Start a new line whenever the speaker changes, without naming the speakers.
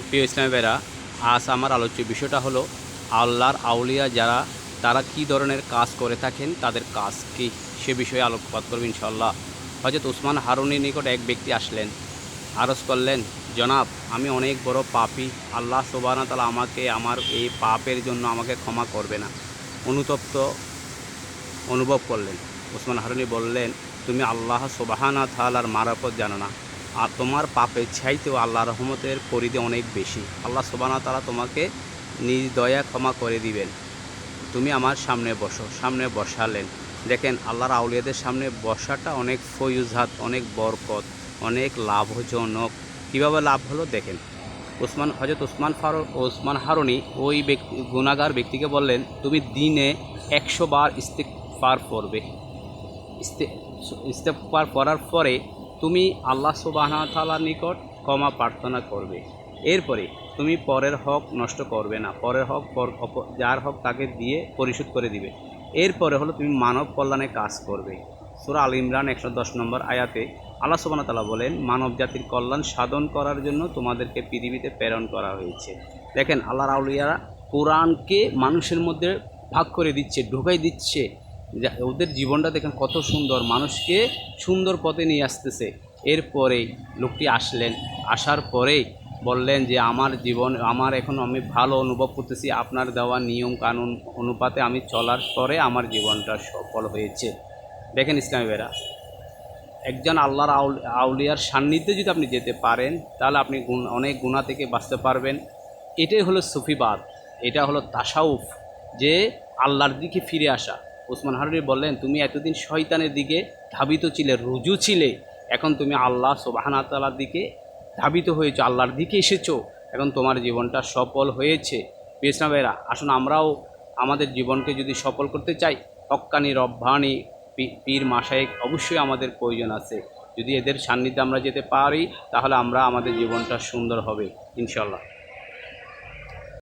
প্রিয় ইসলামী ভাইরা, আজ আমার আলোচ্য বিষয়টা হলো আল্লাহর আউলিয়া যারা, তারা কি ধরনের কাজ করে থাকেন, তাদের কাজ কি, সে বিষয়ে আলোকপাত করব ইনশাআল্লাহ। হযরত উসমান হারুনির নিকট এক ব্যক্তি আসলেন, আরজ করলেন, জনাব, আমি অনেক বড় পাপী, আল্লাহ সুবহানাহু ওয়া তাআলা আমাকে আমার এই পাপের জন্য আমাকে ক্ষমা করবে না। অনুতপ্ত অনুভব করলেন। উসমান হারুনি বললেন, তুমি আল্লাহ সুবহানাহু ওয়া তাআলার মারাফত জানো না, আর তোমার পাপের চাইতেও আল্লাহর রহমতের পরিধি অনেক বেশি। আল্লাহ সুবহানাহু ওয়া তাআলা তোমাকে নিজ দয়া ক্ষমা করে দিবেন। তুমি আমার সামনে বসো। সামনে বসালেন। দেখেন, আল্লাহর আউলিয়াদের সামনে বসাটা অনেক ফয়ুজাত, অনেক বরকত, অনেক লাভজনক। কীভাবে লাভ হলো দেখেন। হযরত ওসমান হারুনি ওই গুনাহগার ব্যক্তিকে বললেন, তুমি দিনে 100 বার ইস্তিগফার পড়বে। ইস্তেগফার করার পরে তুমি আল্লাহ সুবহানাহু ওয়া তাআলার নিকট ক্ষমা প্রার্থনা করবে। এরপরে তুমি পরের হক নষ্ট করবে না, পরের হক যার হক তাকে দিয়ে পরিশোধ করে দিবে। এরপরে হলো তুমি মানব কল্যাণে কাজ করবে। সূরা আল ইমরান 110 নম্বর আয়াতে আল্লাহ সুবহানাহু ওয়া তাআলা বলেন, মানব জাতির কল্যাণ সাধন করার জন্য তোমাদেরকে পৃথিবীতে প্রেরণ করা হয়েছে। দেখেন, আল্লাহর আউলিয়ারা কোরআনকে মানুষের মধ্যে ভাগ করে দিচ্ছে, ঢুকাই দিচ্ছে। ওদের জীবনটা দেখেন কত সুন্দর, মানুষকে সুন্দর পথে নিয়ে আসতেছে। এরপরেই লোকটি আসলেন, আসার পরেই বললেন যে আমার এখন আমি ভালো অনুভব করতেছি, আপনার দেওয়া নিয়ম কানুন অনুপাতে আমি চলার পরে আমার জীবনটা সফল হয়েছে। দেখেন ইসলামী ভাইরা, একজন আল্লাহর আউলিয়ার সান্নিধ্যে যদি আপনি যেতে পারেন, তাহলে আপনি অনেক গুনাহ থেকে বাঁচতে পারবেন। এটাই হলো সুফিবাদ, এটা হলো তাসাউফ, যে আল্লাহর দিকে ফিরে আসা। উসমান হারুনি বললেন, তুমি এতদিন শয়তানের দিকে ধাবিত ছিলে, রুজু ছিলে, এখন তুমি আল্লাহ সুবহানাহু ওয়া তাআলার দিকে ধাবিত হয়েছো, আল্লাহর দিকে এসেছো, এখন তোমার জীবনটা সফল হয়েছে। প্রিয় ইসলাম ভাইরা, আসুন আমরাও আমাদের জীবনকে যদি সফল করতে চাই, হক্কানি রব্বানি পীর মাশায়েখ অবশ্যই আমাদের প্রয়োজন আছে। যদি এদের সান্নিধ্যে আমরা যেতে পারি, তাহলে আমাদের জীবনটা সুন্দর হবে ইনশাআল্লাহ।